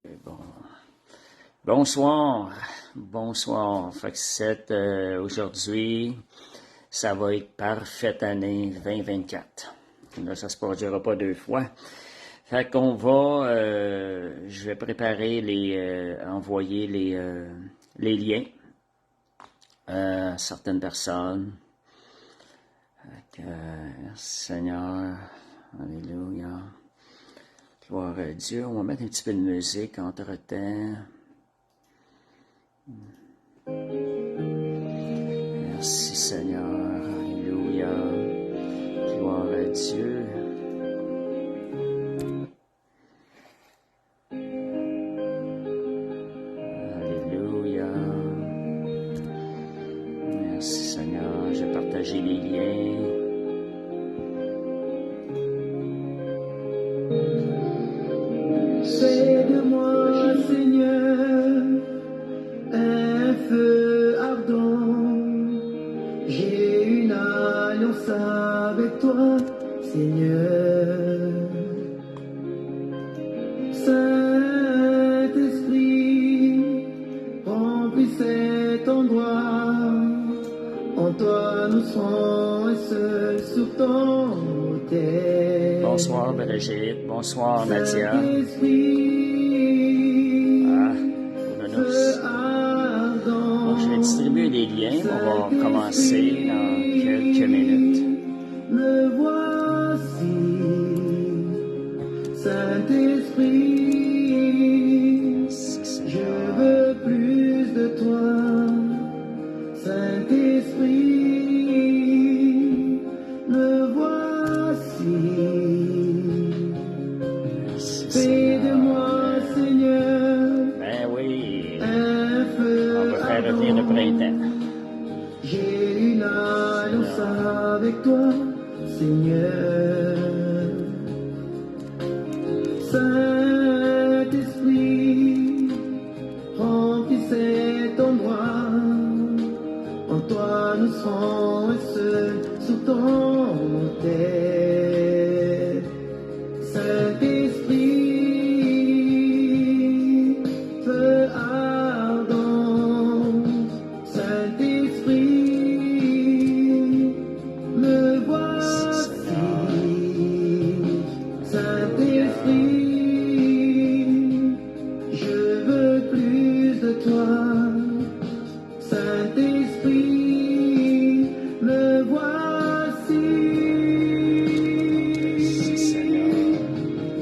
Bon. Bonsoir, bonsoir. Fait que aujourd'hui, ça va être parfaite année 2024. Là, ça se produira pas deux fois. Fait qu'on va, je vais préparer envoyer les liens à certaines personnes. Fait que, merci Seigneur, alléluia. Gloire à Dieu. On va mettre un petit peu de musique entre-temps. Merci Seigneur. Alléluia. Gloire à Dieu. Alléluia. Merci Seigneur. Je vais partager les liens. Fais de moi, Seigneur, un feu ardent. J'ai une alliance avec toi, Seigneur. Saint-Esprit, remplis cet endroit. En toi nous serons un seul sur ton autel. Bonsoir Brigitte. Bonsoir Nadia. Bon, je vais distribuer les liens. On va commencer dans quelques minutes. Me voici, Saint-Esprit, je veux plus de toi, Saint-Esprit, me voici. Fais de moi, Seigneur, Ben oui, un feu on peut faire revenir le printemps. J'ai une alliance avec toi, Seigneur. Saint-Esprit, remplis cet endroit. En toi nous serons un seul sur ton autel. Saint-Esprit, feu ardent. Saint-Esprit, me voici. Saint-Esprit, je veux plus de toi. Saint-Esprit, me voici.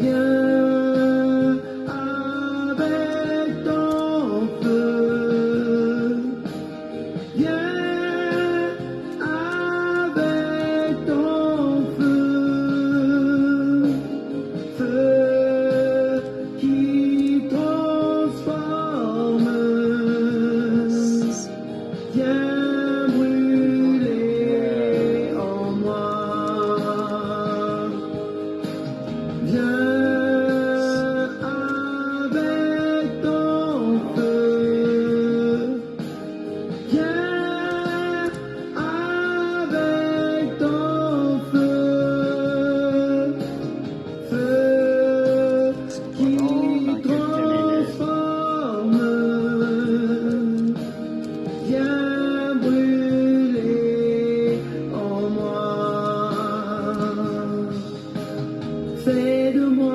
Viens avec ton feu. Viens avec ton feu. Feu qui transforme. Viens brûler en moi. Viens avec ton feu. Viens avec ton feu. Feu qui transforme. Viens brûler en moi. Fais de moi,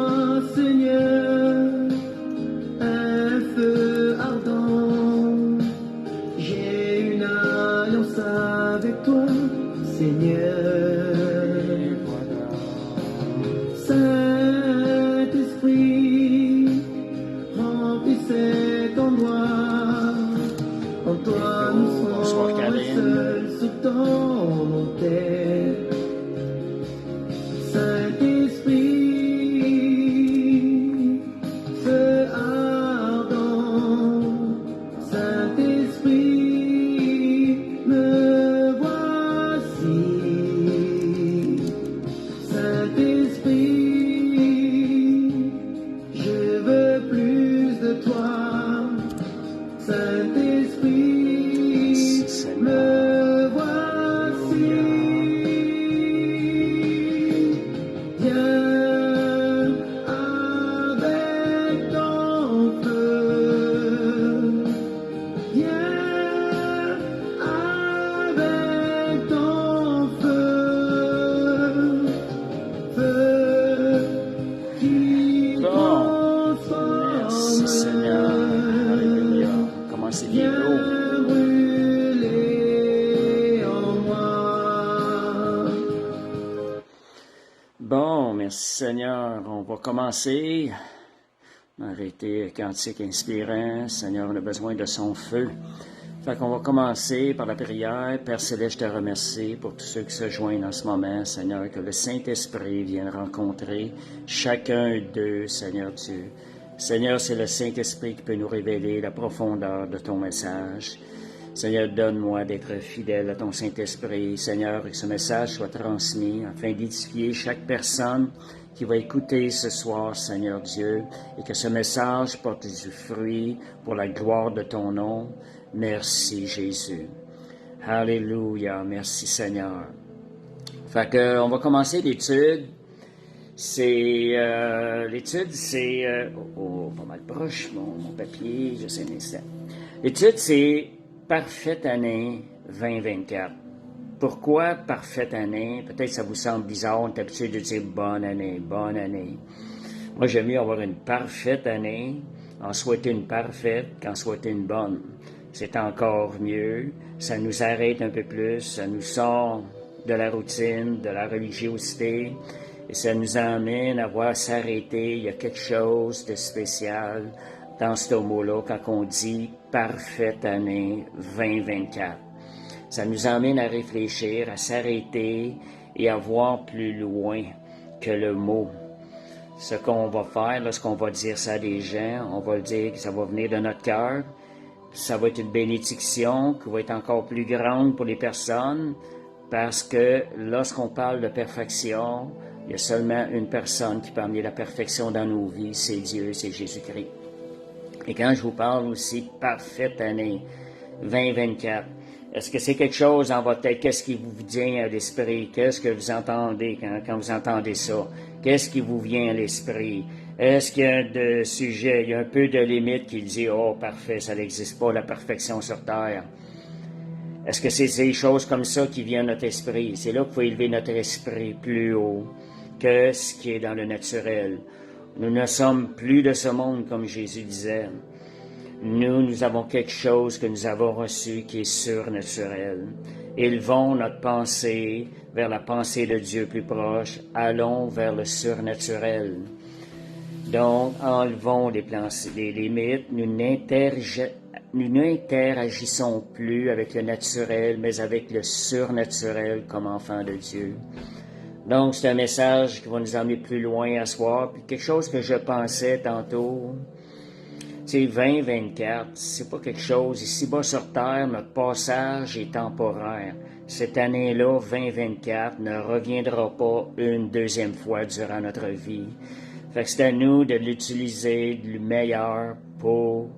Seigneur, on va commencer. Arrêter cantique inspirant. Seigneur, on a besoin de son feu. Fait qu'on va commencer par la prière. Père Céleste, je te remercie pour tous ceux qui se joignent en ce moment. Seigneur, que le Saint-Esprit vienne rencontrer chacun d'eux, Seigneur Dieu. Seigneur, c'est le Saint-Esprit qui peut nous révéler la profondeur de ton message. Seigneur, donne-moi d'être fidèle à ton Saint-Esprit. Seigneur, que ce message soit transmis afin d'édifier chaque personne qui va écouter ce soir, Seigneur Dieu, et que ce message porte du fruit pour la gloire de ton nom. Merci, Jésus. Alléluia. Merci, Seigneur. Fait que, on va commencer l'étude. L'étude, c'est... pas mal proche, mon papier, je sais un instant. L'étude, c'est Parfaite année 2024. Pourquoi parfaite année? Peut-être ça vous semble bizarre, on est habitué de dire bonne année, bonne année. Moi, j'aime mieux avoir une parfaite année, en souhaiter une parfaite qu'en souhaiter une bonne. C'est encore mieux, ça nous arrête un peu plus, ça nous sort de la routine, de la religiosité, et ça nous amène à voir s'arrêter. Il y a quelque chose de spécial dans ce mot-là quand on dit « parfaite année 2024 ». Ça nous amène à réfléchir, à s'arrêter et à voir plus loin que le mot. Ce qu'on va faire lorsqu'on va dire ça à des gens, on va le dire que ça va venir de notre cœur. Ça va être une bénédiction qui va être encore plus grande pour les personnes parce que lorsqu'on parle de perfection, il y a seulement une personne qui peut amener la perfection dans nos vies, c'est Dieu, c'est Jésus-Christ. Et quand je vous parle aussi parfaite année 2024, est-ce que c'est quelque chose dans votre tête? Qu'est-ce qui vous vient à l'esprit? Qu'est-ce que vous entendez quand vous entendez ça? Qu'est-ce qui vous vient à l'esprit? Est-ce qu'il y a de sujets, il y a un peu de limite qui dit « Oh, parfait, ça n'existe pas, la perfection sur terre ». Est-ce que c'est des choses comme ça qui viennent à notre esprit? C'est là qu'il faut élever notre esprit plus haut que ce qui est dans le naturel. Nous ne sommes plus de ce monde, comme Jésus disait. Nous avons quelque chose que nous avons reçu qui est surnaturel. Élevons notre pensée vers la pensée de Dieu plus proche. Allons vers le surnaturel. Donc, enlevons les limites. Nous n'interagissons plus avec le naturel, mais avec le surnaturel comme enfants de Dieu. Donc, c'est un message qui va nous emmener plus loin à soir. Puis quelque chose que je pensais tantôt, c'est 2024, c'est pas quelque chose. Ici-bas sur Terre, notre passage est temporaire. Cette année-là, 2024, ne reviendra pas une deuxième fois durant notre vie. Fait que c'est à nous de l'utiliser du meilleur pour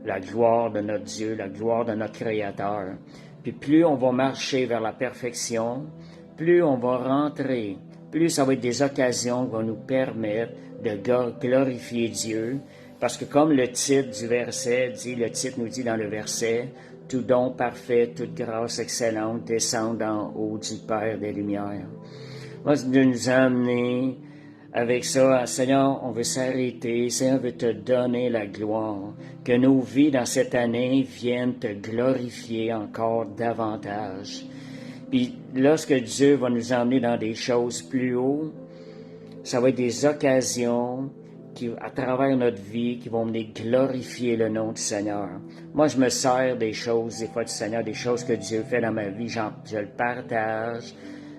la gloire de notre Dieu, la gloire de notre Créateur. Puis plus on va marcher vers la perfection, plus on va rentrer, plus ça va être des occasions qui vont nous permettre de glorifier Dieu. Parce que comme le titre du verset dit, le titre nous dit dans le verset, « Tout don parfait, toute grâce excellente descend d'en haut du Père des Lumières. » Moi, de nous amener avec ça, Seigneur, on veut s'arrêter, Seigneur veut te donner la gloire, que nos vies dans cette année viennent te glorifier encore davantage. Puis lorsque Dieu va nous emmener dans des choses plus haut, ça va être des occasions qui, à travers notre vie, qui vont venir glorifier le nom du Seigneur. Moi, je me sers des choses, des fois du Seigneur, des choses que Dieu fait dans ma vie, je le partage,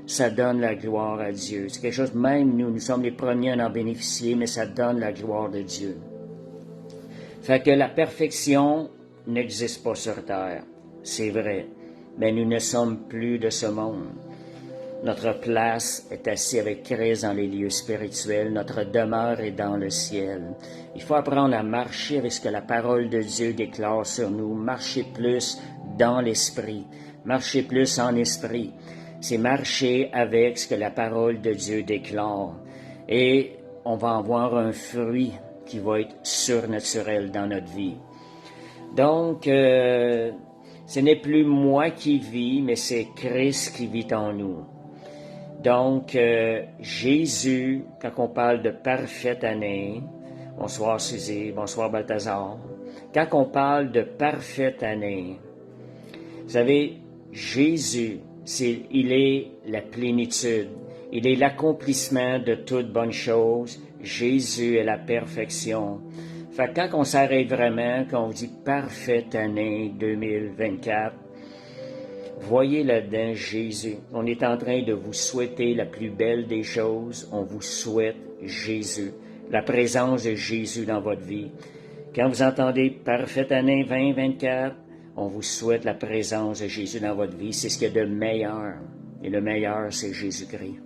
ça donne la gloire à Dieu. C'est quelque chose, même nous sommes les premiers à en bénéficier, mais ça donne la gloire de Dieu. Fait que la perfection n'existe pas sur terre, c'est vrai, mais nous ne sommes plus de ce monde. Notre place est assise avec Christ dans les lieux spirituels. Notre demeure est dans le ciel. Il faut apprendre à marcher avec ce que la parole de Dieu déclare sur nous. Marcher plus dans l'esprit. Marcher plus en esprit. C'est marcher avec ce que la parole de Dieu déclare. Et on va avoir un fruit qui va être surnaturel dans notre vie. Donc, ce n'est plus moi qui vis, mais c'est Christ qui vit en nous. Donc, Jésus, quand on parle de parfaite année, bonsoir Suzy, bonsoir Balthazar, quand on parle de parfaite année, vous savez, Jésus, il est la plénitude, Il est l'accomplissement de toute bonne chose. Jésus est la perfection. Fait que quand on s'arrête vraiment, quand on dit parfaite année 2024, voyez là-dedans Jésus. On est en train de vous souhaiter la plus belle des choses. On vous souhaite Jésus, la présence de Jésus dans votre vie. Quand vous entendez parfaite année 2024, on vous souhaite la présence de Jésus dans votre vie. C'est ce qu'il y a de meilleur. Et le meilleur, c'est Jésus-Christ.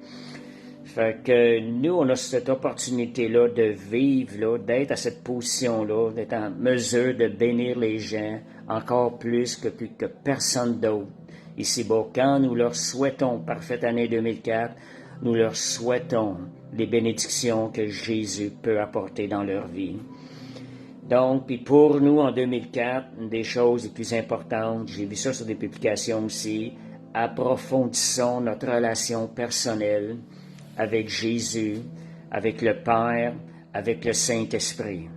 Fait que nous, on a cette opportunité-là de vivre, là, d'être à cette position-là, d'être en mesure de bénir les gens encore plus que personne d'autre ici-bas. Quand nous leur souhaitons parfaite année 2004, nous leur souhaitons les bénédictions que Jésus peut apporter dans leur vie. Donc, puis pour nous, en 2004, une des choses les plus importantes, j'ai vu ça sur des publications aussi, approfondissons notre relation personnelle avec Jésus, avec le Père, avec le Saint-Esprit.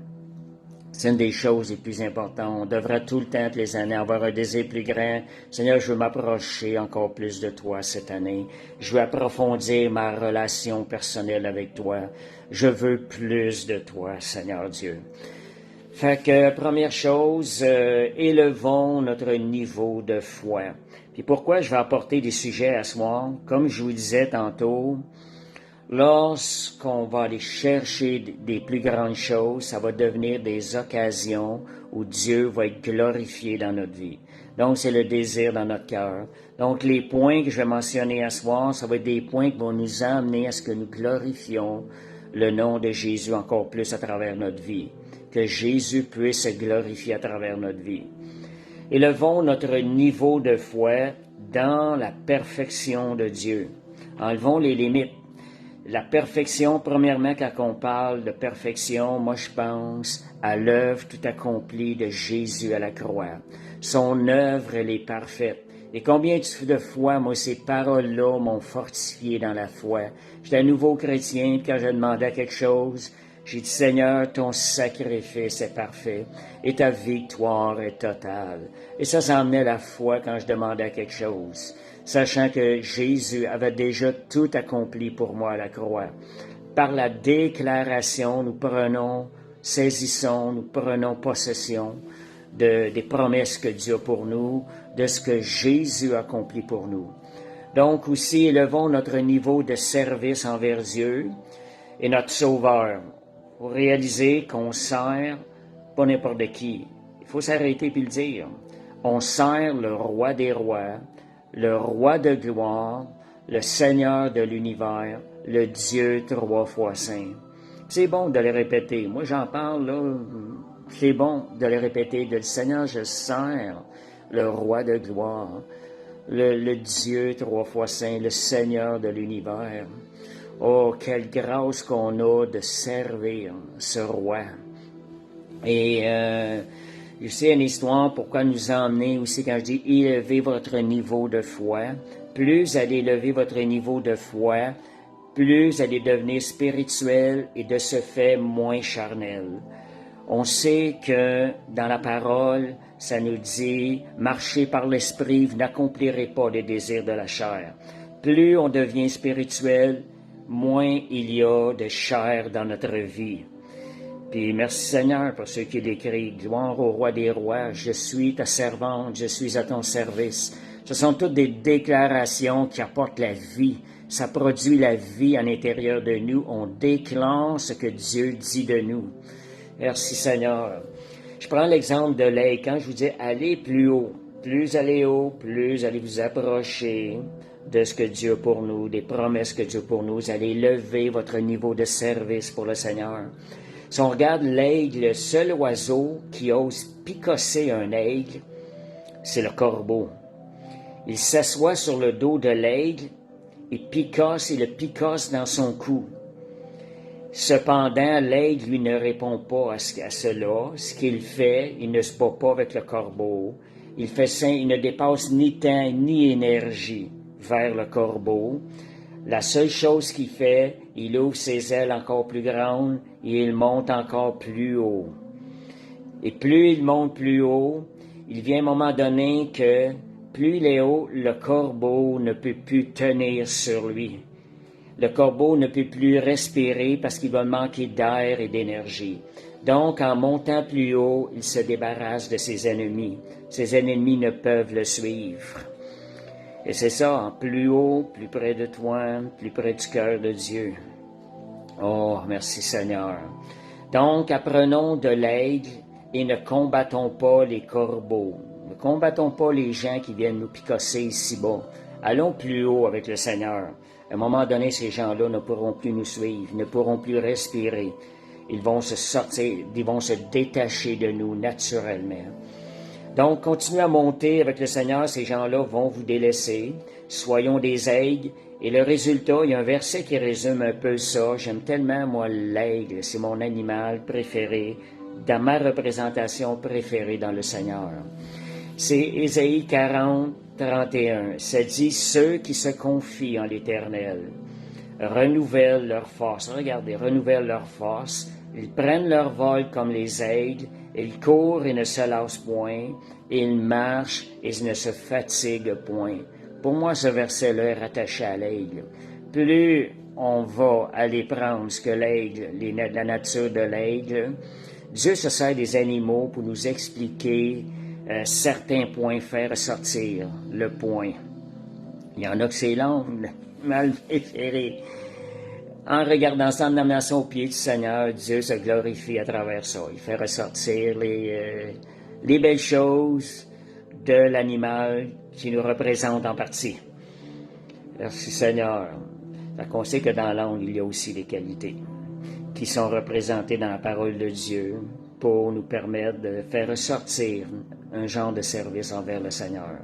C'est une des choses les plus importantes. On devrait tout le temps, toutes les années, avoir un désir plus grand. Seigneur, je veux m'approcher encore plus de toi cette année. Je veux approfondir ma relation personnelle avec toi. Je veux plus de toi, Seigneur Dieu. Fait que, première chose, élevons notre niveau de foi. Puis pourquoi je vais apporter des sujets à ce soir? Comme je vous disais tantôt, lorsqu'on va aller chercher des plus grandes choses, ça va devenir des occasions où Dieu va être glorifié dans notre vie. Donc, c'est le désir dans notre cœur. Donc, les points que je vais mentionner à ce soir, ça va être des points qui vont nous amener à ce que nous glorifions le nom de Jésus encore plus à travers notre vie. Que Jésus puisse se glorifier à travers notre vie. Élevons notre niveau de foi dans la perfection de Dieu. Enlevons les limites. La perfection, premièrement, quand on parle de perfection, moi je pense à l'œuvre tout accomplie de Jésus à la croix. Son œuvre, elle est parfaite. Et combien de fois, moi, ces paroles-là m'ont fortifié dans la foi. J'étais un nouveau chrétien, quand je demandais quelque chose, j'ai dit, Seigneur, ton sacrifice est parfait et ta victoire est totale. Et ça emmenait la foi quand je demandais quelque chose, sachant que Jésus avait déjà tout accompli pour moi à la croix. Par la déclaration, nous saisissons, nous prenons possession des promesses que Dieu a pour nous, de ce que Jésus a accompli pour nous. Donc aussi, élevons notre niveau de service envers Dieu et notre Sauveur. Pour réaliser qu'on sert pas n'importe qui. Il faut s'arrêter puis le dire. On sert le roi des rois, le roi de gloire, le Seigneur de l'univers, le Dieu 3 fois saint. C'est bon de le répéter. Moi, j'en parle, là. C'est bon de le répéter. De le Seigneur, je sers le roi de gloire, le Dieu 3 fois saint, le Seigneur de l'univers. Oh, quelle grâce qu'on a de servir ce roi. Et je sais une histoire pourquoi nous emmener aussi quand je dis élevez votre niveau de foi. Plus vous allez élever votre niveau de foi, plus vous allez devenir spirituel et de ce fait moins charnel. On sait que dans la parole, ça nous dit marchez par l'esprit, vous n'accomplirez pas les désirs de la chair. Plus on devient spirituel, moins il y a de chair dans notre vie. Puis merci Seigneur pour ce qui est écrit. Gloire au roi des rois, je suis ta servante, je suis à ton service. Ce sont toutes des déclarations qui apportent la vie. Ça produit la vie à l'intérieur de nous. On déclare ce que Dieu dit de nous. Merci Seigneur. Je prends l'exemple de l'aigle. Quand je vous dis allez plus haut, plus allez haut, plus allez vous approcher de ce que Dieu a pour nous, des promesses que Dieu a pour nous. Vous allez lever votre niveau de service pour le Seigneur. Si on regarde l'aigle, le seul oiseau qui ose picosser un aigle, c'est le corbeau. Il s'assoit sur le dos de l'aigle et le picosse dans son cou. Cependant, l'aigle, lui, ne répond pas à cela. Ce qu'il fait, il ne se bat pas avec le corbeau. Il ne dépasse ni temps ni énergie vers le corbeau. La seule chose qu'il fait, il ouvre ses ailes encore plus grandes et il monte encore plus haut. Et plus il monte plus haut, il vient un moment donné que plus il est haut, le corbeau ne peut plus tenir sur lui. Le corbeau ne peut plus respirer parce qu'il va manquer d'air et d'énergie. Donc, en montant plus haut, il se débarrasse de ses ennemis. Ses ennemis ne peuvent le suivre. Et c'est ça, plus haut, plus près de toi, plus près du cœur de Dieu. Oh, merci Seigneur. Donc, apprenons de l'aigle et ne combattons pas les corbeaux. Ne combattons pas les gens qui viennent nous picosser ici-bas. Allons plus haut avec le Seigneur. À un moment donné, ces gens-là ne pourront plus nous suivre, ne pourront plus respirer. Ils vont se sortir, ils vont se détacher de nous naturellement. Donc, continuez à monter avec le Seigneur, ces gens-là vont vous délaisser. Soyons des aigles. Et le résultat, il y a un verset qui résume un peu ça. J'aime tellement, moi, l'aigle. C'est mon animal préféré, dans ma représentation préférée dans le Seigneur. C'est Ésaïe 40, 31. Ça dit, ceux qui se confient en l'Éternel renouvellent leur force. Regardez, renouvellent leur force. Ils prennent leur vol comme les aigles. Ils courent et ne se lassent point. Ils marchent et ne se fatiguent point. Pour moi, ce verset-là est rattaché à l'aigle. Plus on va aller prendre ce que l'aigle, la nature de l'aigle, Dieu se sert des animaux pour nous expliquer certains points, faire ressortir le point. Il y en a que c'est long, mal préféré. En regardant ça, en amenant ça au pied du Seigneur, Dieu se glorifie à travers ça. Il fait ressortir les belles choses de l'animal qui nous représente en partie. Merci Seigneur. Fait qu'on sait que dans l'angle, il y a aussi des qualités qui sont représentées dans la parole de Dieu pour nous permettre de faire ressortir un genre de service envers le Seigneur.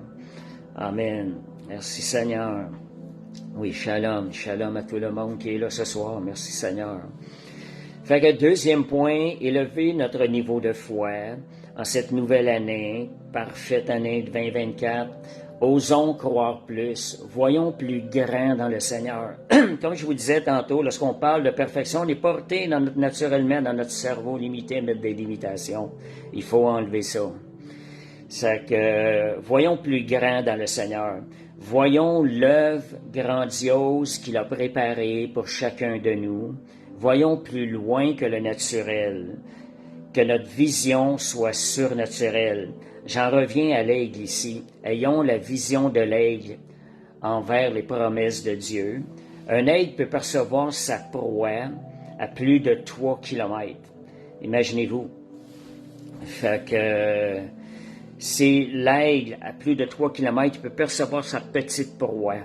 Amen. Merci Seigneur. Oui, shalom, shalom à tout le monde qui est là ce soir. Merci Seigneur. Fait que deuxième point, élever notre niveau de foi en cette nouvelle année, parfaite année de 2024. Osons croire plus, voyons plus grand dans le Seigneur. Comme je vous disais tantôt, lorsqu'on parle de perfection, on est porté naturellement dans notre cerveau limité à mettre des limitations. Il faut enlever ça. C'est que voyons plus grand dans le Seigneur. Voyons l'œuvre grandiose qu'il a préparée pour chacun de nous. Voyons plus loin que le naturel. Que notre vision soit surnaturelle. J'en reviens à l'aigle ici. Ayons la vision de l'aigle envers les promesses de Dieu. Un aigle peut percevoir sa proie à plus de 3 kilomètres. Imaginez-vous. Fait que si l'aigle à plus de 3 kilomètres, il peut percevoir sa petite proie.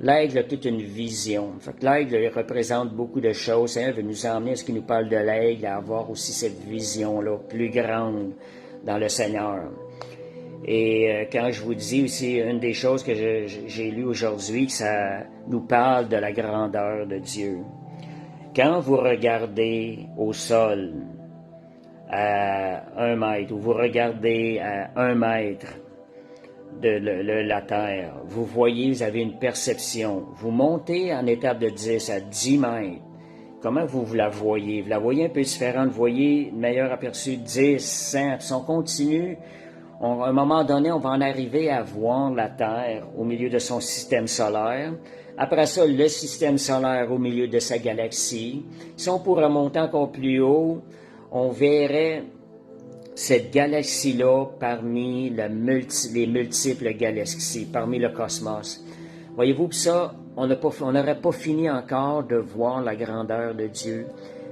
L'aigle a toute une vision. Fait que l'aigle il représente beaucoup de choses. Il veut nous emmener à ce qu'il nous parle de l'aigle, à avoir aussi cette vision-là, plus grande dans le Seigneur. Et quand je vous dis aussi, une des choses que j'ai lues aujourd'hui, que ça nous parle de la grandeur de Dieu. Quand vous regardez au sol à 1 mètre, ou vous regardez à 1 mètre de la terre, vous voyez, vous avez une perception. Vous montez en étape de 10 à 10 mètres. Comment vous la voyez? Vous la voyez un peu différente. Vous voyez un meilleur aperçu 10, 100. Si on continue, à un moment donné, on va en arriver à voir la Terre au milieu de son système solaire. Après ça, le système solaire au milieu de sa galaxie. Si on pourrait monter encore plus haut, on verrait cette galaxie-là parmi les multiples galaxies, parmi le cosmos. Voyez-vous que ça, on n'aurait pas fini encore de voir la grandeur de Dieu,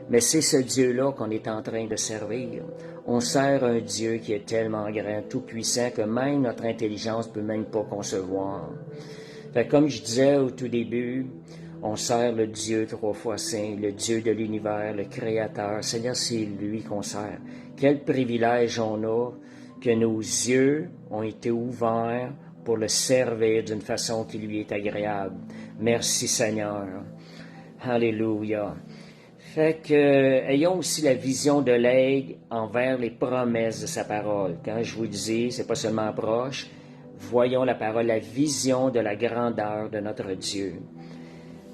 mais c'est ce Dieu-là qu'on est en train de servir. On sert un Dieu qui est tellement grand, tout-puissant, que même notre intelligence ne peut même pas concevoir. Fait comme je disais au tout début, on sert le Dieu 3 fois saint, le Dieu de l'univers, le Créateur. Seigneur, c'est lui qu'on sert. Quel privilège on a que nos yeux ont été ouverts pour le servir d'une façon qui lui est agréable. Merci Seigneur. Alléluia. Fait que, ayons aussi la vision de l'aigle envers les promesses de sa parole. Quand je vous dis, c'est pas seulement proche, voyons la parole, la vision de la grandeur de notre Dieu.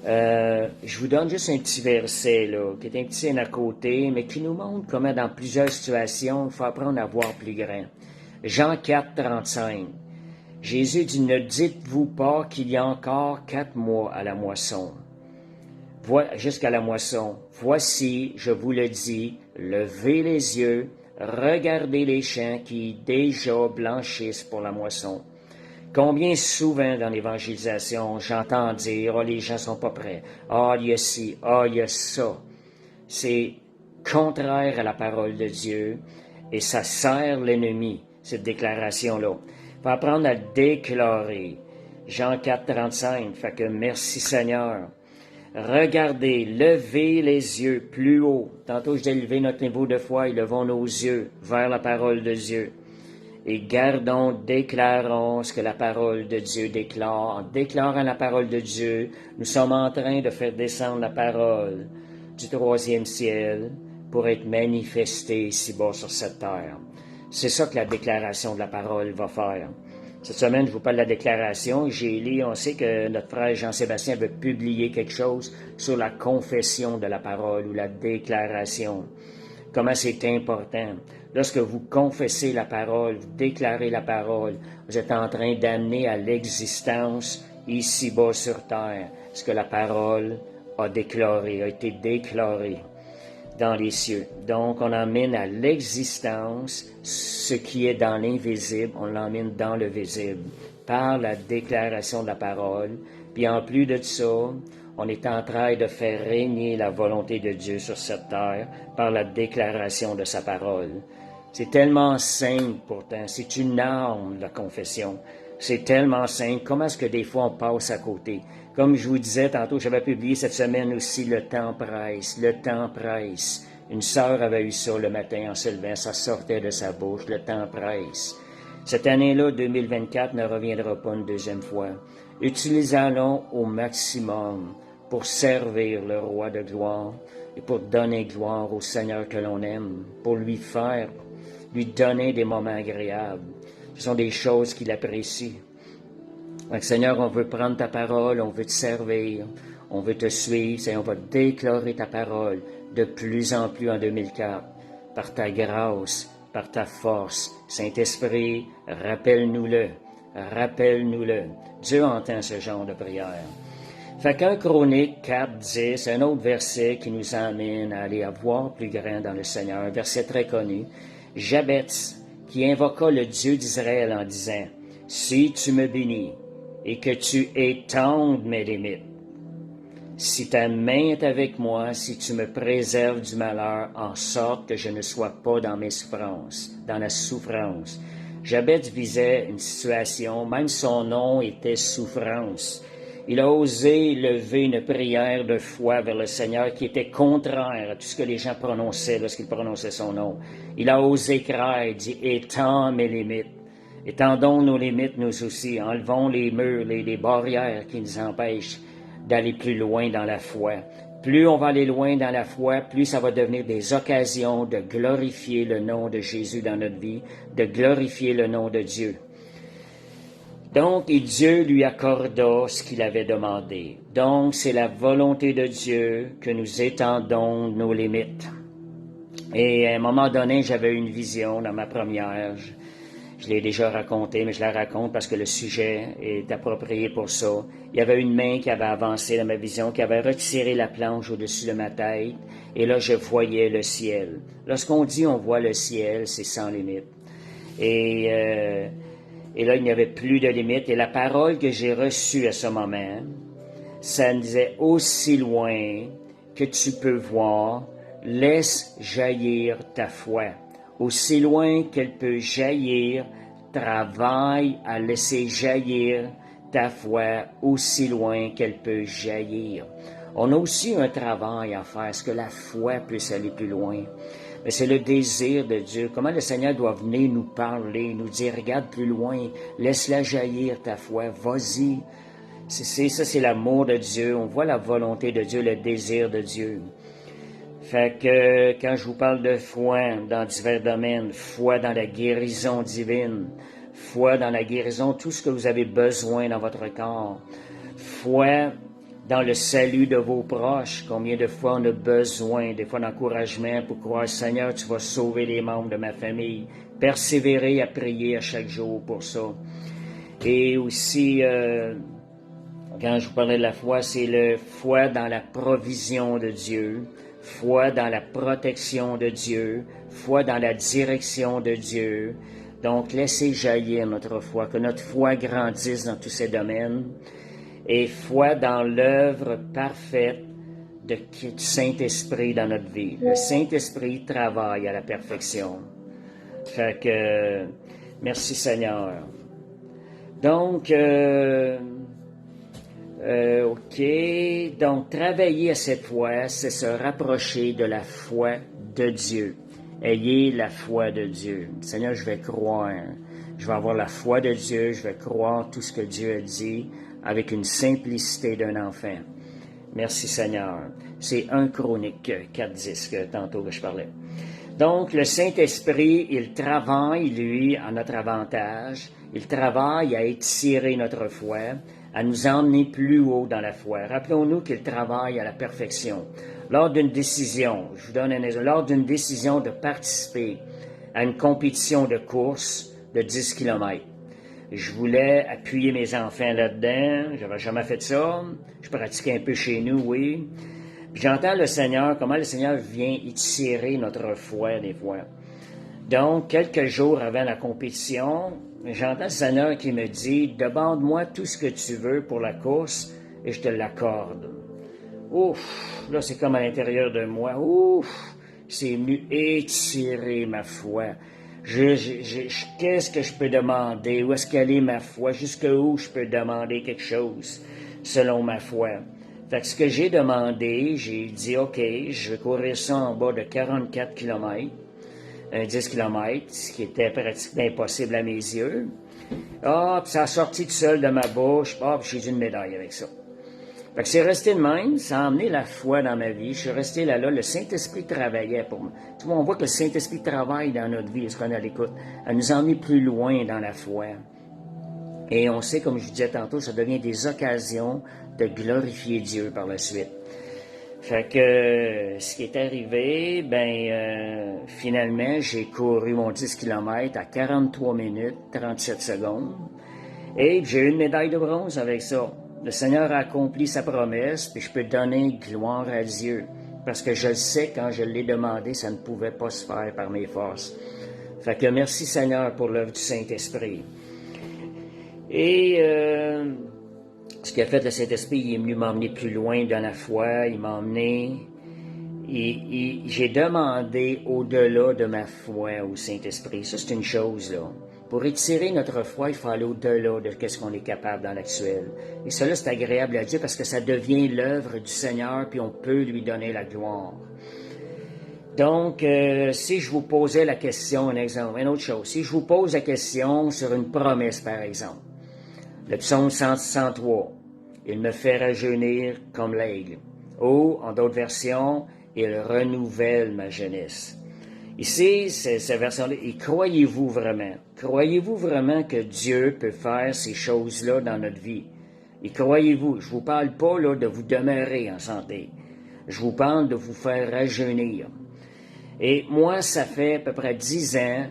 Je vous donne juste un petit verset, là, qui est un petit à côté, mais qui nous montre comment dans plusieurs situations, il faut apprendre à voir plus grand. Jean 4, 35. Jésus dit, ne dites-vous pas qu'il y a encore 4 mois à la moisson. jusqu'à la moisson. Voici, je vous le dis, levez les yeux, regardez les champs qui déjà blanchissent pour la moisson. Combien souvent dans l'évangélisation, j'entends dire « Ah, les gens sont pas prêts. Ah, il y a ci. Ah, il y a ça. » C'est contraire à la parole de Dieu et ça sert l'ennemi, cette déclaration-là. Il faut apprendre à déclarer. Jean 4, 35, fait que merci Seigneur. Regardez, levez les yeux plus haut. Tantôt, je dis lever notre niveau de foi et levons nos yeux vers la parole de Dieu. Et gardons, déclarons ce que la parole de Dieu déclare. En déclarant la parole de Dieu, nous sommes en train de faire descendre la parole du troisième ciel pour être manifestée ici-bas sur cette terre. C'est ça que la déclaration de la parole va faire. Cette semaine, je vous parle de la déclaration. J'ai lu, on sait que notre frère Jean-Sébastien veut publier quelque chose sur la confession de la parole ou la déclaration. Comment c'est important. Lorsque vous confessez la parole, vous déclarez la parole, vous êtes en train d'amener à l'existence ici-bas sur terre ce que la parole a déclaré, a été déclaré dans les cieux. Donc, on emmène à l'existence ce qui est dans l'invisible, on l'emmène dans le visible par la déclaration de la parole. Puis en plus de ça, on est en train de faire régner la volonté de Dieu sur cette terre par la déclaration de sa parole. C'est tellement simple pourtant, c'est une arme, la confession. C'est tellement simple. Comment est-ce que des fois on passe à côté? Comme je vous disais tantôt, j'avais publié cette semaine aussi « Le temps presse, le temps presse ». Une sœur avait eu ça le matin en se levant, ça sortait de sa bouche, « Le temps presse ». Cette année-là, 2024, ne reviendra pas une deuxième fois. Utilisons-le au maximum pour servir le roi de gloire et pour donner gloire au Seigneur que l'on aime, pour lui donner des moments agréables. Ce sont des choses qu'il apprécie. Donc, Seigneur, on veut prendre ta parole, on veut te servir, on veut te suivre, Seigneur, on va déclarer ta parole de plus en plus en 2004, par ta grâce, par ta force. Saint-Esprit, rappelle-nous-le, rappelle-nous-le. Dieu entend ce genre de prière. Fait qu'un Chronique 4, 10, un autre verset qui nous amène à aller à voir plus grand dans le Seigneur, un verset très connu. Jabez, qui invoqua le Dieu d'Israël en disant, « Si tu me bénis et que tu étendes mes limites, si ta main est avec moi, si tu me préserves du malheur, en sorte que je ne sois pas dans mes souffrances, dans la souffrance. » Jabez visait une situation, même son nom était souffrance. Il a osé lever une prière de foi vers le Seigneur qui était contraire à tout ce que les gens prononçaient lorsqu'ils prononçaient son nom. Il a osé crier, il dit « Étends mes limites. Étendons nos limites, nous aussi. Enlevons les murs, les barrières qui nous empêchent d'aller plus loin dans la foi. Plus on va aller loin dans la foi, plus ça va devenir des occasions de glorifier le nom de Jésus dans notre vie, de glorifier le nom de Dieu. » Donc, et Dieu lui accorda ce qu'il avait demandé. Donc, c'est la volonté de Dieu que nous étendons nos limites. Et à un moment donné, j'avais une vision dans ma première. Je l'ai déjà raconté, mais je la raconte parce que le sujet est approprié pour ça. Il y avait une main qui avait avancé dans ma vision, qui avait retiré la planche au-dessus de ma tête. Et là, je voyais le ciel. Lorsqu'on dit on voit le ciel, c'est sans limite. Et là, il n'y avait plus de limite. Et la parole que j'ai reçue à ce moment, ça me disait « Aussi loin que tu peux voir, laisse jaillir ta foi. Aussi loin qu'elle peut jaillir, travaille à laisser jaillir ta foi aussi loin qu'elle peut jaillir. » On a aussi un travail à faire, est-ce que la foi puisse aller plus loin? Mais c'est le désir de Dieu. Comment le Seigneur doit venir nous parler, nous dire, regarde plus loin, laisse-la jaillir ta foi, vas-y. Ça, c'est l'amour de Dieu. On voit la volonté de Dieu, le désir de Dieu. Fait que quand je vous parle de foi dans divers domaines, foi dans la guérison divine, foi dans la guérison, tout ce que vous avez besoin dans votre corps, foi dans le salut de vos proches, combien de fois on a besoin, des fois d'encouragement pour croire, Seigneur, tu vas sauver les membres de ma famille, persévérer à prier à chaque jour pour ça. Et aussi, Quand je vous parlais de la foi, c'est le foi dans la provision de Dieu, foi dans la protection de Dieu, foi dans la direction de Dieu. Donc, laissez jaillir notre foi, que notre foi grandisse dans tous ces domaines, et foi dans l'œuvre parfaite du Saint-Esprit dans notre vie. Le Saint-Esprit travaille à la perfection. Fait que, merci Seigneur. Donc, OK. Donc, travailler à cette foi, c'est se rapprocher de la foi de Dieu. Ayez la foi de Dieu. Seigneur, je vais croire. Je vais avoir la foi de Dieu. Je vais croire tout ce que Dieu a dit avec une simplicité d'un enfant. Merci Seigneur. C'est 1 Chronique 4:10 tantôt que je parlais. Donc, le Saint-Esprit, il travaille, lui, à notre avantage. Il travaille à étirer notre foi, à nous emmener plus haut dans la foi. Rappelons-nous qu'il travaille à la perfection. Lors d'une décision, je vous donne un exemple, lors d'une décision de participer à une compétition de course de 10 km, je voulais appuyer mes enfants là-dedans. J'avais jamais fait ça. Je pratiquais un peu chez nous, oui. Puis j'entends le Seigneur, comment le Seigneur vient étirer notre foi des fois. Donc, quelques jours avant la compétition, j'entends le Seigneur qui me dit, « Demande-moi tout ce que tu veux pour la course et je te l'accorde. » Ouf, là c'est comme à l'intérieur de moi. Ouf, c'est venu étirer ma foi. Qu'est-ce que je peux demander? Où est-ce qu'elle est ma foi? Jusqu'où je peux demander quelque chose selon ma foi? Fait que ce que j'ai demandé, j'ai dit, OK, je vais courir ça en bas de 44 km, 10 km, ce qui était pratiquement impossible à mes yeux. Ah, puis ça a sorti tout seul de ma bouche. Ah, puis j'ai eu une médaille avec ça. Fait que c'est resté de même, ça a amené la foi dans ma vie. Je suis resté là, le Saint-Esprit travaillait pour moi. Tu vois, on voit que le Saint-Esprit travaille dans notre vie, est-ce qu'on est à l'écoute? À nous emmener plus loin dans la foi. Et on sait, comme je disais tantôt, ça devient des occasions de glorifier Dieu par la suite. Fait que ce qui est arrivé, finalement, j'ai couru mon 10 km à 43 minutes, 37 secondes. Et j'ai eu une médaille de bronze avec ça. Le Seigneur a accompli sa promesse, puis je peux donner gloire à Dieu. Parce que je le sais, quand je l'ai demandé, ça ne pouvait pas se faire par mes forces. Fait que merci Seigneur pour l'œuvre du Saint-Esprit. Et ce qu'il a fait le Saint-Esprit, il est venu m'emmener plus loin dans la foi, il m'a emmené... j'ai demandé au-delà de ma foi au Saint-Esprit. Ça, c'est une chose, là. Pour étirer notre foi, il faut aller au-delà de ce qu'on est capable dans l'actuel. Et cela, c'est agréable à Dieu parce que ça devient l'œuvre du Seigneur, puis on peut lui donner la gloire. Donc, si je vous posais la question, un exemple, une autre chose, si je vous pose la question sur une promesse, par exemple, le psaume 163, « Il me fait rajeunir comme l'aigle » ou, en d'autres versions, « Il renouvelle ma jeunesse ». Ici, cette version-là, et croyez-vous vraiment que Dieu peut faire ces choses-là dans notre vie? Et croyez-vous, je vous parle pas là, de vous demeurer en santé. Je vous parle de vous faire rajeunir. Et moi, ça fait à peu près 10 ans,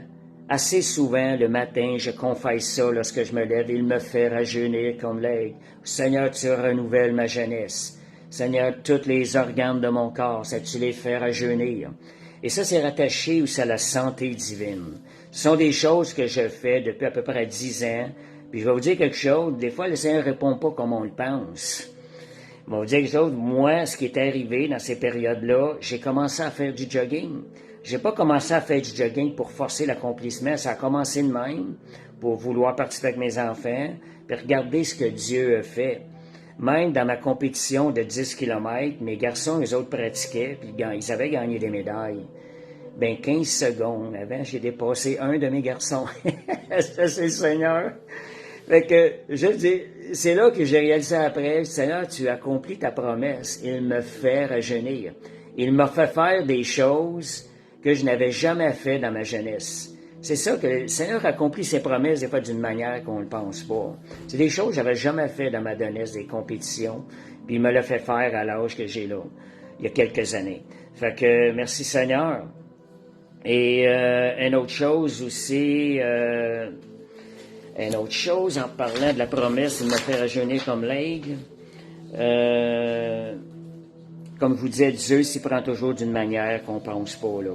assez souvent, le matin, je confesse ça lorsque je me lève. Il me fait rajeunir comme l'aigle. Seigneur, tu renouvelles ma jeunesse. Seigneur, tous les organes de mon corps, ça tu les fais rajeunir. Et ça, c'est rattaché aussi à la santé divine. Ce sont des choses que je fais depuis à peu près 10 ans. Puis je vais vous dire quelque chose, des fois, le Seigneur ne répond pas comme on le pense. Je vais vous dire quelque chose, moi, ce qui est arrivé dans ces périodes-là, j'ai commencé à faire du jogging. J'ai pas commencé à faire du jogging pour forcer l'accomplissement, ça a commencé de même, pour vouloir participer avec mes enfants, puis regarder ce que Dieu a fait. Même dans ma compétition de 10 km, mes garçons, eux autres pratiquaient, puis ils avaient gagné des médailles. 15 secondes avant, j'ai dépassé un de mes garçons. Ça, c'est le Seigneur. Fait que, je dis, c'est là que j'ai réalisé après, Seigneur, tu accomplis ta promesse. Il me fait rajeunir. Il m'a fait faire des choses que je n'avais jamais fait dans ma jeunesse. C'est ça que le Seigneur accomplit ses promesses des fois d'une manière qu'on ne le pense pas. C'est des choses que j'avais jamais fait dans ma jeunesse, des compétitions, puis il me l'a fait faire à l'âge que j'ai là, il y a quelques années. Fait que merci Seigneur. Et une autre chose aussi, en parlant de la promesse, il me fait rajeunir comme l'aigle. Comme je vous disais, Dieu s'y prend toujours d'une manière qu'on ne pense pas, là.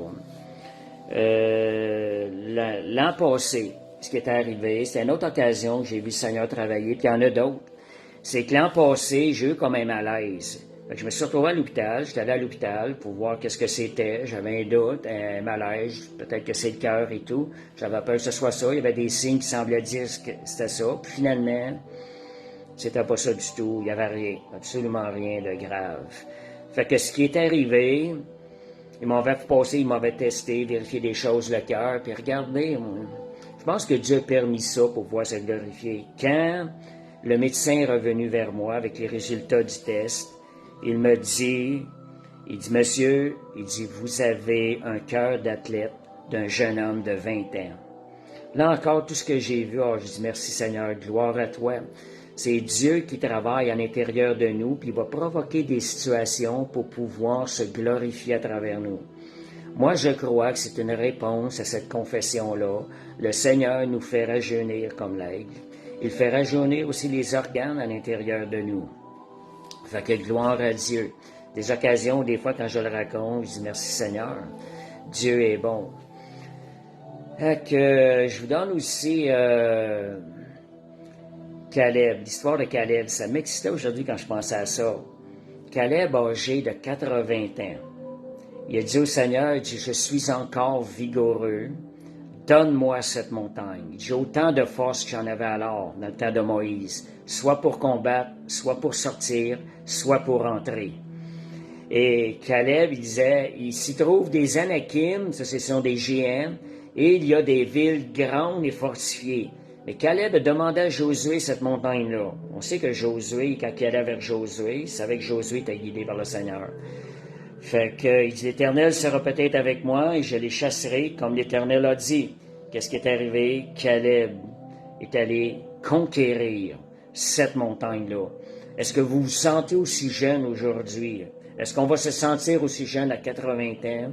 L'an passé, ce qui est arrivé, c'était une autre occasion que j'ai vu le Seigneur travailler, puis il y en a d'autres. C'est que l'an passé, j'ai eu comme un malaise. Fait que je me suis retrouvé à l'hôpital, j'étais allé à l'hôpital pour voir qu'est-ce que c'était. J'avais un doute, un malaise, peut-être que c'est le cœur et tout. J'avais peur que ce soit ça. Il y avait des signes qui semblaient dire que c'était ça. Puis finalement, c'était pas ça du tout. Il n'y avait rien, absolument rien de grave. Fait que ce qui est arrivé, ils m'avaient passé, ils m'avaient testé, vérifié des choses, le cœur, puis regardez, je pense que Dieu a permis ça pour pouvoir se glorifier. Quand le médecin est revenu vers moi avec les résultats du test, il me dit, monsieur, il dit, vous avez un cœur d'athlète d'un jeune homme de 20 ans. Là encore, tout ce que j'ai vu, je dis merci Seigneur, gloire à toi. C'est Dieu qui travaille à l'intérieur de nous, puis il va provoquer des situations pour pouvoir se glorifier à travers nous. Moi, je crois que c'est une réponse à cette confession-là. Le Seigneur nous fait rajeunir comme l'aigle. Il fait rajeunir aussi les organes à l'intérieur de nous. Fait que gloire à Dieu. Des occasions, des fois, quand je le raconte, je dis merci Seigneur. Dieu est bon. Fait que je vous donne aussi Caleb, l'histoire de Caleb. Ça m'excitait aujourd'hui quand je pensais à ça. Caleb, âgé de 80 ans. Il a dit au Seigneur, il dit, je suis encore vigoureux. Donne-moi cette montagne. J'ai autant de force que j'en avais alors, dans le temps de Moïse, soit pour combattre, soit pour sortir, soit pour entrer. Et Caleb, il disait, il s'y trouve des Anakim, ça ce sont des géants, et il y a des villes grandes et fortifiées. Mais Caleb a demandé à Josué cette montagne-là. On sait que Josué, quand il allait vers Josué, il savait que Josué était guidé par le Seigneur. Fait que, il dit, l'Éternel sera peut-être avec moi et je les chasserai comme l'Éternel a dit. Qu'est-ce qui est arrivé? Caleb est allé conquérir cette montagne-là. Est-ce que vous vous sentez aussi jeune aujourd'hui? Est-ce qu'on va se sentir aussi jeune à 80 ans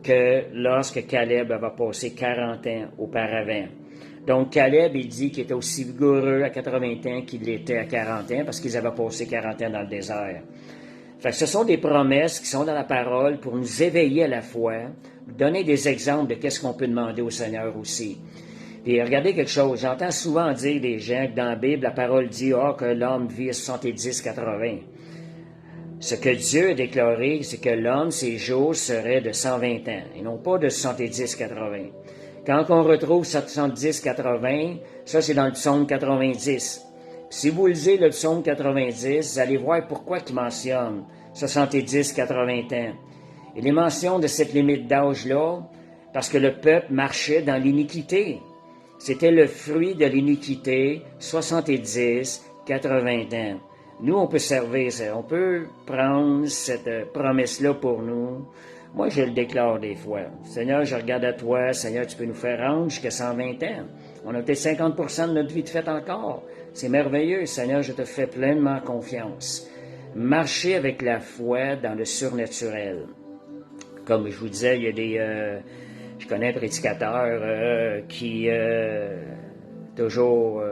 que lorsque Caleb avait passé 40 ans auparavant? Donc, Caleb, il dit qu'il était aussi vigoureux à 80 ans qu'il l'était à 40 ans parce qu'ils avaient passé 40 ans dans le désert. Fait que ce sont des promesses qui sont dans la parole pour nous éveiller à la foi, nous donner des exemples de qu'est-ce qu'on peut demander au Seigneur aussi. Puis regardez quelque chose, j'entends souvent dire des gens que dans la Bible, la parole dit que l'homme vit à 70-80. Ce que Dieu a déclaré, c'est que l'homme, ses jours seraient de 120 ans, et non pas de 70-80. Quand on retrouve 70-80, ça c'est dans le psaume 90. Si vous lisez le psaume 90, vous allez voir pourquoi il mentionne 70-80 ans. Il est mention de cette limite d'âge-là parce que le peuple marchait dans l'iniquité. C'était le fruit de l'iniquité, 70-80 ans. Nous, on peut servir ça. On peut prendre cette promesse-là pour nous. Moi, je le déclare des fois. Seigneur, je regarde à toi. Seigneur, tu peux nous faire rendre jusqu'à 120 ans. On a peut-être 50% de notre vie de fait encore. C'est merveilleux. Seigneur, je te fais pleinement confiance. Marcher avec la foi dans le surnaturel. Comme je vous disais, il y a des... je connais un prédicateur qui... toujours,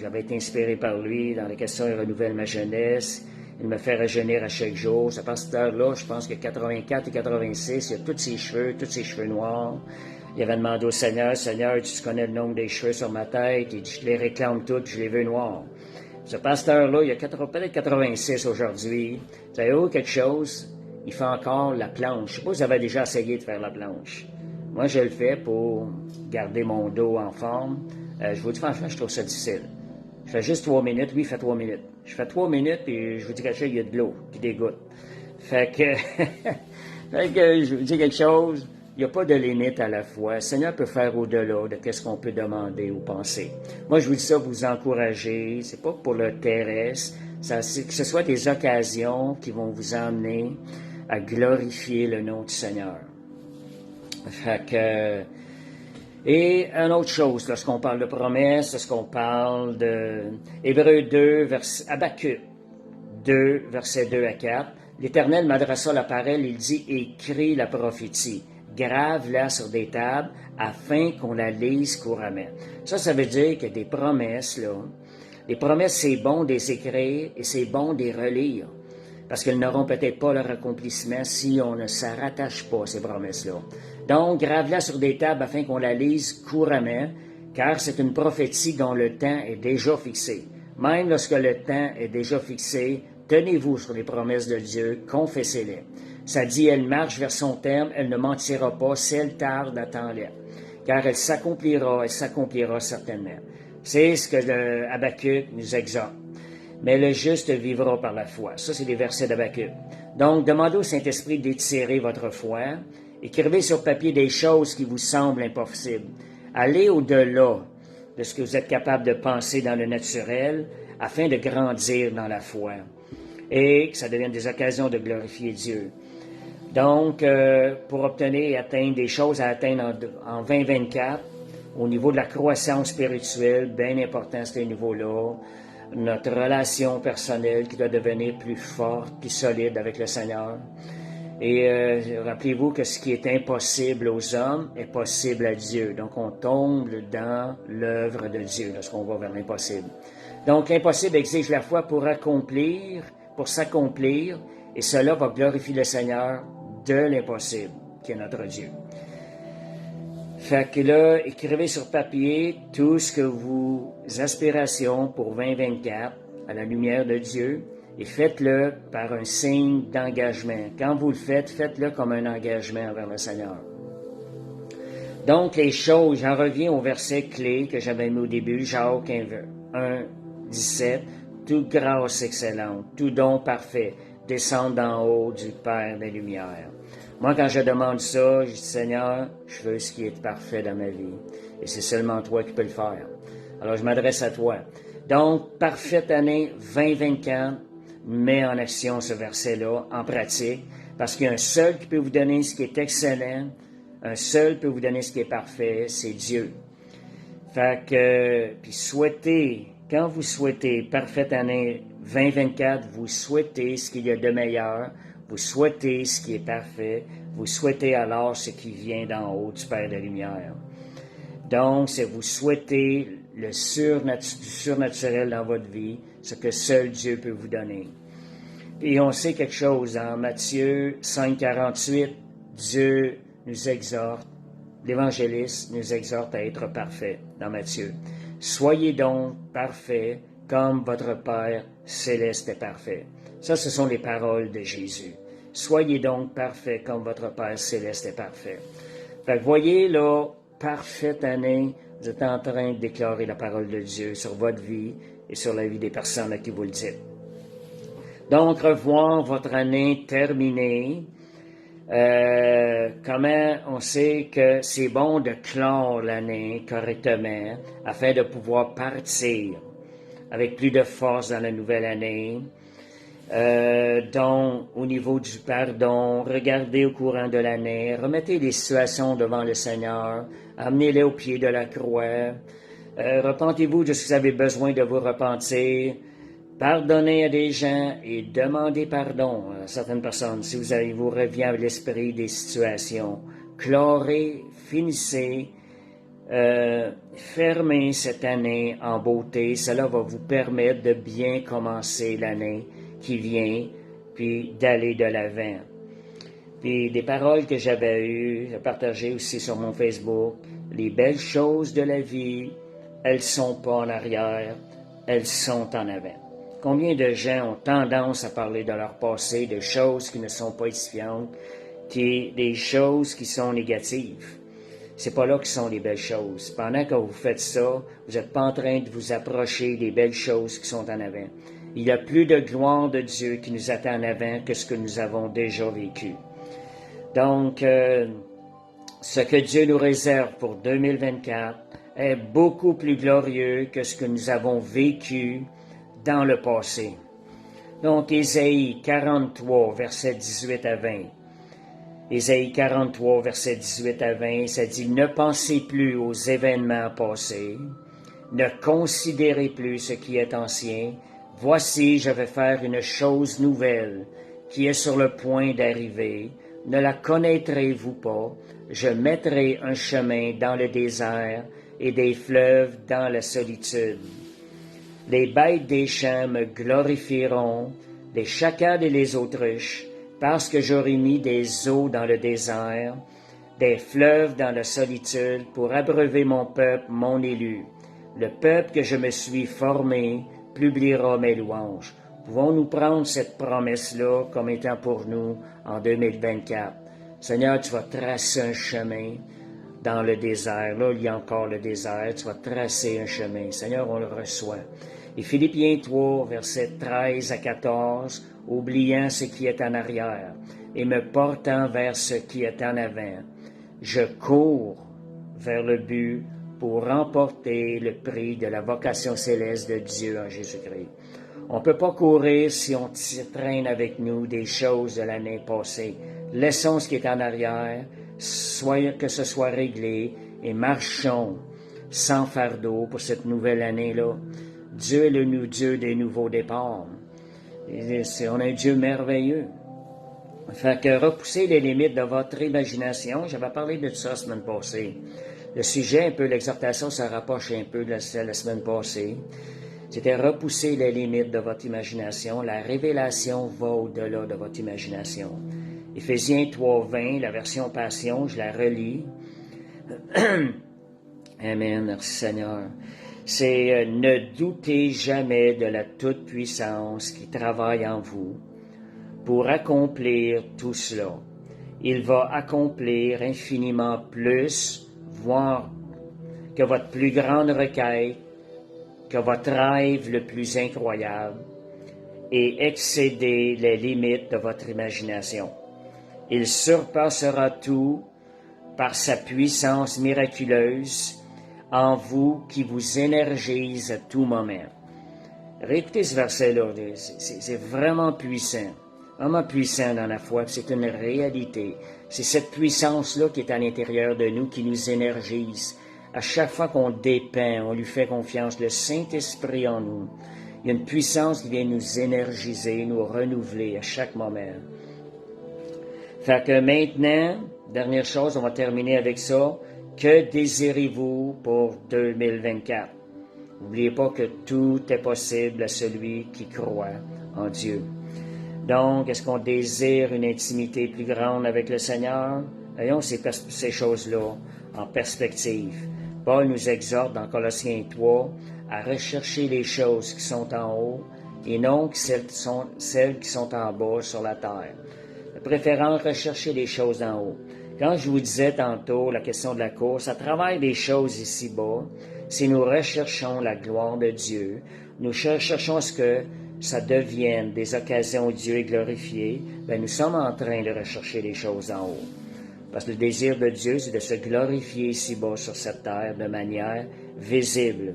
j'avais été inspiré par lui dans les questions « Il renouvelle ma jeunesse ». Il me fait rajeunir à chaque jour. Ce pasteur-là, je pense que 84 et 86, il a tous ses cheveux noirs. Il avait demandé au Seigneur, « Seigneur, tu connais le nombre des cheveux sur ma tête? » Il dit, « Je les réclame toutes, je les veux noirs. » Ce pasteur-là, il a peut-être 86 aujourd'hui. Vous savez quelque chose? Il fait encore la planche. Je ne sais pas si vous avez déjà essayé de faire la planche. Moi, je le fais pour garder mon dos en forme. Je vous dis franchement, je trouve ça difficile. Je fais juste 3 minutes. Oui, il fait 3 minutes. Je fais 3 minutes, puis je vous dis quelque chose, il y a de l'eau, puis des gouttes. Fait que, je vous dis quelque chose, il n'y a pas de limite à la foi. Le Seigneur peut faire au-delà de ce qu'on peut demander ou penser. Moi, je vous dis ça pour vous encourager. C'est pas pour le terrestre. Que ce soit des occasions qui vont vous emmener à glorifier le nom du Seigneur. Fait que... Et une autre chose, lorsqu'on parle de promesses, lorsqu'on parle de Hébreux 2, Habakkuk 2, versets 2 à 4, l'Éternel m'adressa la parole, il dit, écris la prophétie, grave-la sur des tables, afin qu'on la lise couramment. Ça veut dire que des promesses, là, Les promesses, c'est bon de les écrire et c'est bon de les relire, parce qu'elles n'auront peut-être pas leur accomplissement si on ne s'en rattache pas à ces promesses-là. Donc, grave-la sur des tables afin qu'on la lise couramment, car c'est une prophétie dont le temps est déjà fixé. Même lorsque le temps est déjà fixé, tenez-vous sur les promesses de Dieu, confessez-les. Ça dit, elle marche vers son terme, elle ne mentira pas, si elle tarde, attends-la. Car elle s'accomplira certainement. C'est ce que Habakkuk nous exhorte. Mais le juste vivra par la foi. Ça, c'est les versets d'Habakkuk. Donc, demandez au Saint-Esprit d'étirer votre foi. Écrivez sur papier des choses qui vous semblent impossibles. Allez au-delà de ce que vous êtes capable de penser dans le naturel afin de grandir dans la foi et que ça devienne des occasions de glorifier Dieu. Donc, pour obtenir et atteindre des choses à atteindre en 2024, au niveau de la croissance spirituelle, bien important ce niveau-là, notre relation personnelle qui doit devenir plus forte, plus solide avec le Seigneur. Et rappelez-vous que ce qui est impossible aux hommes est possible à Dieu. Donc, on tombe dans l'œuvre de Dieu lorsqu'on va vers l'impossible. Donc, l'impossible exige la foi pour s'accomplir, et cela va glorifier le Seigneur de l'impossible, qui est notre Dieu. Fait que là, écrivez sur papier tout ce que vos aspirations pour 2024 à la lumière de Dieu et faites-le par un signe d'engagement. Quand vous le faites, faites-le comme un engagement envers le Seigneur. Donc, les choses, j'en reviens au verset clé que j'avais mis au début, Jacques 1, 17, « Toute grâce excellente, tout don parfait, descend d'en haut du Père des Lumières. » Moi, quand je demande ça, je dis, Seigneur, je veux ce qui est parfait dans ma vie. Et c'est seulement toi qui peux le faire. Alors, je m'adresse à toi. Donc, parfaite année 2024, mets en action ce verset-là, en pratique, parce qu'il y a un seul qui peut vous donner ce qui est excellent, un seul peut vous donner ce qui est parfait, c'est Dieu. Fait que, puis quand vous souhaitez parfaite année 2024, vous souhaitez ce qu'il y a de meilleur, vous souhaitez ce qui est parfait, vous souhaitez alors ce qui vient d'en haut du Père de lumière. Donc, c'est vous souhaitez du surnaturel dans votre vie, ce que seul Dieu peut vous donner. Et on sait quelque chose, en Matthieu 5,48, Dieu nous exhorte, l'évangéliste nous exhorte à être parfaits dans Matthieu. Soyez donc parfaits comme votre Père céleste est parfait. Ça, ce sont les paroles de Jésus. Soyez donc parfaits comme votre Père céleste est parfait. Fait que voyez, là, parfaite année, vous êtes en train de déclarer la parole de Dieu sur votre vie et sur la vie des personnes à qui vous le dites. Donc, revoir votre année terminée. Comment on sait que c'est bon de clore l'année correctement afin de pouvoir partir avec plus de force dans la nouvelle année. Donc, au niveau du pardon, regardez au courant de l'année, remettez les situations devant le Seigneur, amenez-les au pied de la croix, repentez-vous de ce que vous avez besoin de vous repentir, pardonnez à des gens et demandez pardon à certaines personnes si vous revient à l'esprit des situations. Clorez, finissez, fermez cette année en beauté. Cela va vous permettre de bien commencer l'année qui vient, puis d'aller de l'avant. Puis des paroles que j'avais eues, j'ai partagé aussi sur mon Facebook, les belles choses de la vie, elles sont pas en arrière, elles sont en avant. Combien de gens ont tendance à parler de leur passé, de choses qui ne sont pas édifiantes, des choses qui sont négatives. C'est pas là que sont les belles choses. Pendant que vous faites ça, vous n'êtes pas en train de vous approcher des belles choses qui sont en avant. Il y a plus de gloire de Dieu qui nous attend en avant que ce que nous avons déjà vécu. Donc, ce que Dieu nous réserve pour 2024 est beaucoup plus glorieux que ce que nous avons vécu dans le passé. Donc, Ésaïe 43, versets 18 à 20. Ésaïe 43, versets 18 à 20, ça dit « Ne pensez plus aux événements passés, ne considérez plus ce qui est ancien. Voici, je vais faire une chose nouvelle qui est sur le point d'arriver. Ne la connaîtrez-vous pas? Je mettrai un chemin dans le désert et des fleuves dans la solitude. » Les bêtes des champs me glorifieront, les chacals et les autruches, parce que j'aurai mis des eaux dans le désert, des fleuves dans la solitude, pour abreuver mon peuple, mon élu. Le peuple que je me suis formé publiera mes louanges. Pouvons-nous prendre cette promesse-là comme étant pour nous en 2024? Seigneur, tu vas tracer un chemin dans le désert. Là, il y a encore le désert. Tu vas tracer un chemin. Seigneur, on le reçoit. Et Philippiens 3, versets 13 à 14, oubliant ce qui est en arrière et me portant vers ce qui est en avant, je cours vers le but pour remporter le prix de la vocation céleste de Dieu en Jésus-Christ. On ne peut pas courir si on traîne avec nous des choses de l'année passée. Laissons ce qui est en arrière, que ce soit réglé, et marchons sans fardeau pour cette nouvelle année-là. Dieu est le Dieu des nouveaux départs. On a un Dieu merveilleux. Fait que repoussez les limites de votre imagination. J'avais parlé de ça la semaine passée. Le sujet, un peu, l'exhortation, ça rapproche un peu de la semaine passée. C'était repousser les limites de votre imagination. La révélation va au-delà de votre imagination. Éphésiens 3:20, la version Passion, je la relis. Amen, merci Seigneur. C'est ne doutez jamais de la toute-puissance qui travaille en vous pour accomplir tout cela. Il va accomplir infiniment plus, voire que votre plus grande requête, que votre rêve le plus incroyable, et excéder les limites de votre imagination. Il surpassera tout par sa puissance miraculeuse en vous qui vous énergise à tout moment. Réécoutez ce verset-là, c'est vraiment puissant dans la foi, c'est une réalité. C'est cette puissance-là qui est à l'intérieur de nous, qui nous énergise. À chaque fois qu'on dépend, on lui fait confiance, le Saint-Esprit en nous, il y a une puissance qui vient nous énergiser, nous renouveler à chaque moment. Fait que maintenant, dernière chose, on va terminer avec ça. Que désirez-vous pour 2024? N'oubliez pas que tout est possible à celui qui croit en Dieu. Donc, est-ce qu'on désire une intimité plus grande avec le Seigneur? Ayons ces choses-là en perspective. Paul nous exhorte dans Colossiens 3 à rechercher les choses qui sont en haut et non celles qui sont en bas sur la terre. De préférence, rechercher les choses en haut. Quand je vous disais tantôt la question de la course, à travers des choses ici-bas, si nous recherchons la gloire de Dieu, nous recherchons ce que ça devienne des occasions où Dieu est glorifié, bien, nous sommes en train de rechercher les choses en haut. Parce que le désir de Dieu, c'est de se glorifier ici-bas sur cette terre de manière visible.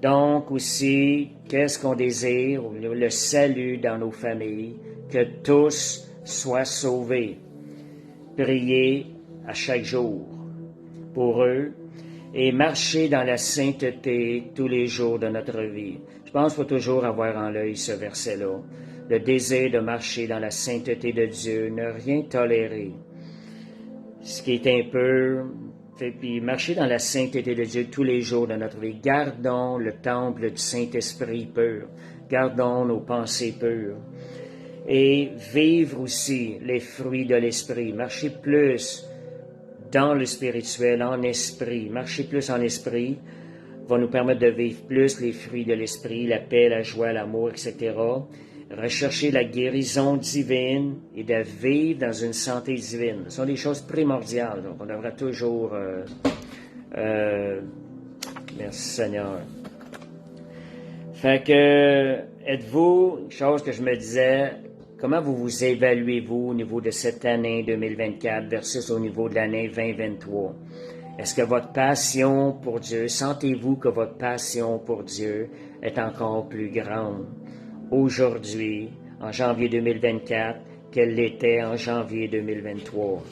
Donc aussi, qu'est-ce qu'on désire? Le salut dans nos familles, que tous soient sauvés. Prier à chaque jour pour eux et marcher dans la sainteté tous les jours de notre vie. Je pense qu'il faut toujours avoir en l'œil ce verset-là. Le désir de marcher dans la sainteté de Dieu, ne rien tolérer. Ce qui est un peu... Puis marcher dans la sainteté de Dieu tous les jours de notre vie. Gardons le temple du Saint-Esprit pur. Gardons nos pensées pures. Et vivre aussi les fruits de l'esprit. Marcher plus dans le spirituel, en esprit. Marcher plus en esprit va nous permettre de vivre plus les fruits de l'esprit, la paix, la joie, l'amour, etc. Rechercher la guérison divine et de vivre dans une santé divine. Ce sont des choses primordiales. Donc on devrait toujours... merci Seigneur. Fait que, êtes-vous, une chose que je me disais, comment vous évaluez-vous au niveau de cette année 2024 versus au niveau de l'année 2023? Est-ce que votre passion pour Dieu, sentez-vous que votre passion pour Dieu est encore plus grande aujourd'hui, en janvier 2024, qu'elle l'était en janvier 2023?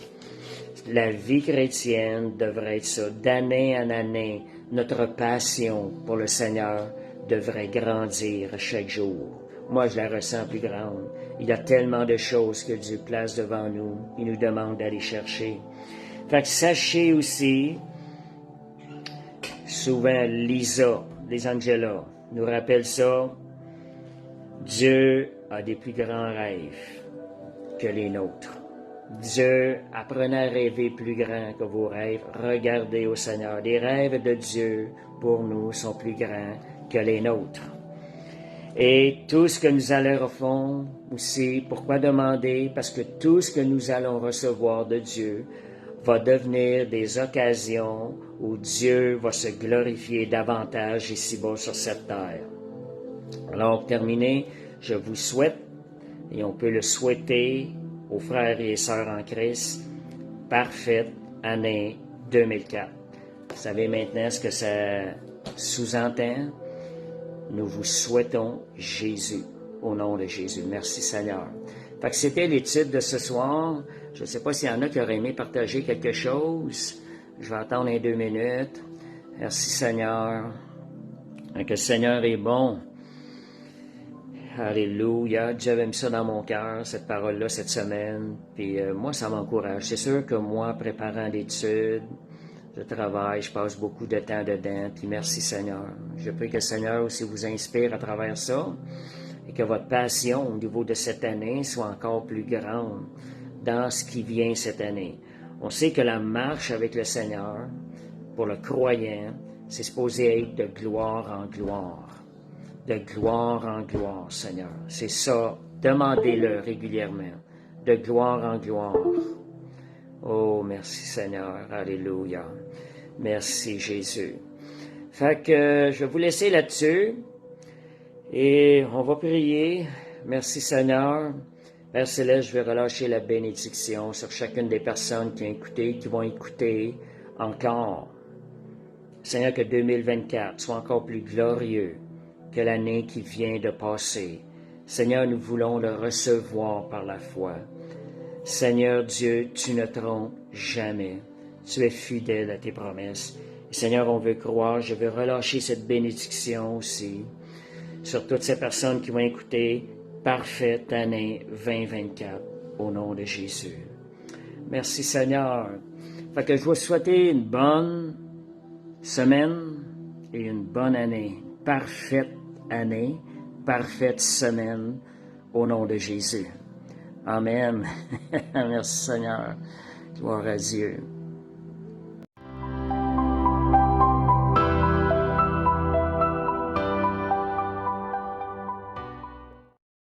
La vie chrétienne devrait être ça. D'année en année, notre passion pour le Seigneur devrait grandir chaque jour. Moi, je la ressens plus grande. Il y a tellement de choses que Dieu place devant nous. Il nous demande d'aller chercher. Fait que sachez aussi, souvent Lisa, les Angela, nous rappelle ça. Dieu a des plus grands rêves que les nôtres. Dieu, apprenez à rêver plus grand que vos rêves. Regardez au Seigneur. Les rêves de Dieu, pour nous, sont plus grands que les nôtres. Et tout ce que nous allons faire aussi, pourquoi demander? Parce que tout ce que nous allons recevoir de Dieu va devenir des occasions où Dieu va se glorifier davantage ici-bas sur cette terre. Alors, pour terminer, je vous souhaite, et on peut le souhaiter aux frères et sœurs en Christ, parfaite année 2004. Vous savez maintenant ce que ça sous-entend? Nous vous souhaitons Jésus, au nom de Jésus. Merci Seigneur. Fait que c'était l'étude de ce soir. Je ne sais pas s'il y en a qui auraient aimé partager quelque chose. Je vais attendre 2 minutes. Merci Seigneur. Que le Seigneur est bon. Alléluia. Dieu avait mis ça dans mon cœur, cette parole-là, cette semaine. Puis moi, ça m'encourage. C'est sûr que moi, préparant l'étude, je travaille, je passe beaucoup de temps dedans. Puis merci Seigneur. Je prie que le Seigneur aussi vous inspire à travers ça et que votre passion au niveau de cette année soit encore plus grande dans ce qui vient cette année. On sait que la marche avec le Seigneur, pour le croyant, c'est supposé être de gloire en gloire. De gloire en gloire, Seigneur. C'est ça. Demandez-le régulièrement. De gloire en gloire. Oh, merci Seigneur. Alléluia. Merci Jésus. Fait que je vais vous laisser là-dessus. Et on va prier. Merci Seigneur. Père Céleste, je vais relâcher la bénédiction sur chacune des personnes qui ont écouté, qui vont écouter encore. Seigneur, que 2024 soit encore plus glorieux que l'année qui vient de passer. Seigneur, nous voulons le recevoir par la foi. Seigneur Dieu, tu ne trompes jamais. Tu es fidèle à tes promesses. Et Seigneur, on veut croire, je veux relâcher cette bénédiction aussi sur toutes ces personnes qui vont écouter. Parfaite année 2024, au nom de Jésus. Merci Seigneur. Fait que je vous souhaite une bonne semaine et une bonne année. Parfaite année, parfaite semaine, au nom de Jésus. Amen. Merci Seigneur. Gloire à Dieu.